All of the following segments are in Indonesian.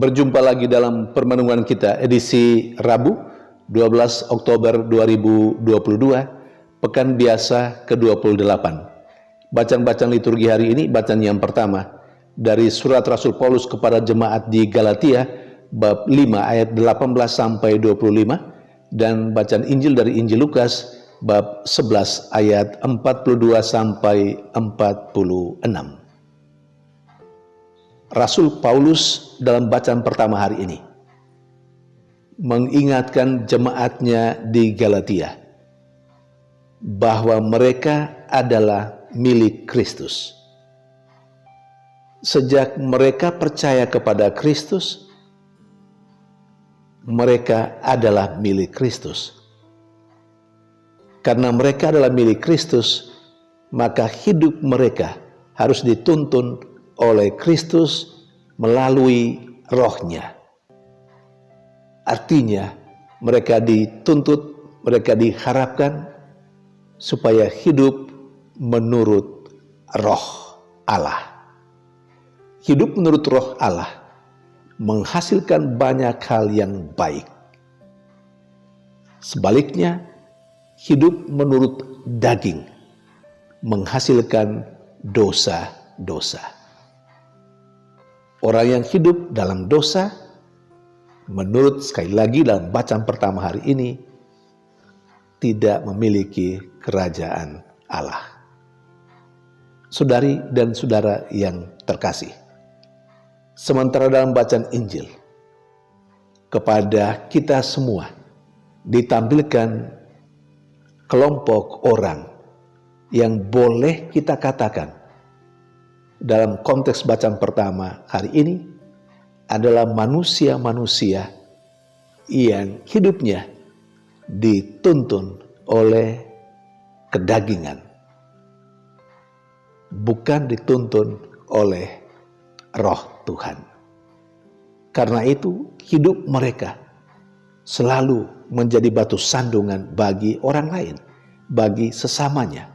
Berjumpa lagi dalam permenungan kita edisi Rabu 12 Oktober 2022, Pekan Biasa ke-28. Bacaan-bacaan liturgi hari ini, bacaan yang pertama dari surat Rasul Paulus kepada jemaat di Galatia bab 5 ayat 18 sampai 25, dan bacaan Injil dari Injil Lukas bab 11 ayat 42 sampai 46. Rasul Paulus dalam bacaan pertama hari ini mengingatkan jemaatnya di Galatia bahwa mereka adalah milik Kristus. Sejak mereka percaya kepada Kristus, mereka adalah milik Kristus. Karena mereka adalah milik Kristus, maka hidup mereka harus dituntun oleh Kristus melalui Roh-Nya. Artinya, mereka dituntut, mereka diharapkan supaya hidup menurut Roh Allah. Hidup menurut Roh Allah menghasilkan banyak hal yang baik. Sebaliknya, hidup menurut daging menghasilkan dosa-dosa. Orang yang hidup dalam dosa, menurut sekali lagi dalam bacaan pertama hari ini, tidak memiliki kerajaan Allah. Saudari dan saudara yang terkasih, sementara dalam bacaan Injil, kepada kita semua ditampilkan kelompok orang yang boleh kita katakan dalam konteks bacaan pertama hari ini adalah manusia-manusia yang hidupnya dituntun oleh kedagingan, bukan dituntun oleh Roh Tuhan. Karena itu hidup mereka selalu menjadi batu sandungan bagi orang lain, bagi sesamanya.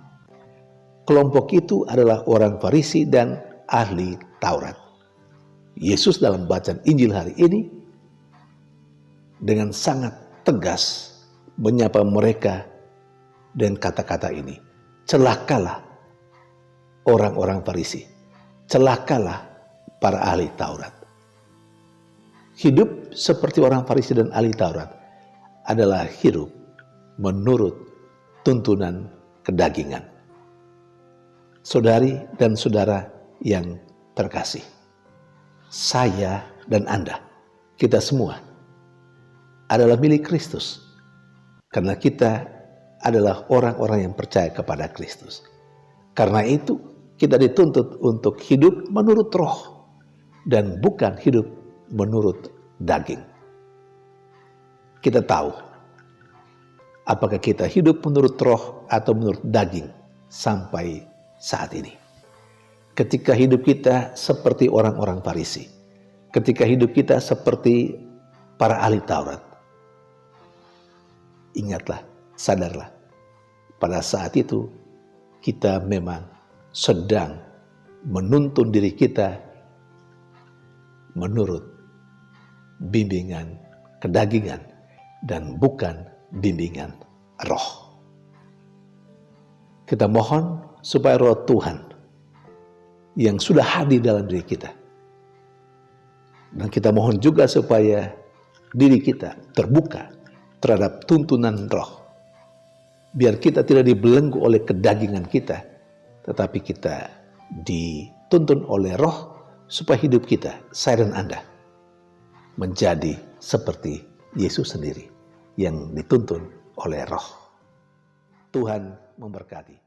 Kelompok itu adalah orang Farisi dan ahli Taurat. Yesus dalam bacaan Injil hari ini dengan sangat tegas menyapa mereka dengan kata-kata ini. Celakalah orang-orang Farisi. Celakalah para ahli Taurat. Hidup seperti orang Farisi dan ahli Taurat adalah hidup menurut tuntunan kedagingan. Saudari dan saudara yang terkasih, saya dan Anda, kita semua adalah milik Kristus. Karena kita adalah orang-orang yang percaya kepada Kristus. Karena itu kita dituntut untuk hidup menurut Roh dan bukan hidup menurut daging. Kita tahu apakah kita hidup menurut Roh atau menurut daging sampai saat ini. Ketika hidup kita seperti orang-orang Farisi, ketika hidup kita seperti para ahli Taurat, ingatlah, sadarlah, pada saat itu kita memang sedang menuntun diri kita menurut bimbingan kedagingan dan bukan bimbingan Roh. Kita mohon supaya Roh Tuhan yang sudah hadir dalam diri kita, dan kita mohon juga supaya diri kita terbuka terhadap tuntunan Roh, biar kita tidak dibelenggu oleh kedagingan kita, tetapi kita dituntun oleh Roh supaya hidup kita, saya dan Anda, menjadi seperti Yesus sendiri yang dituntun oleh Roh. Tuhan memberkati.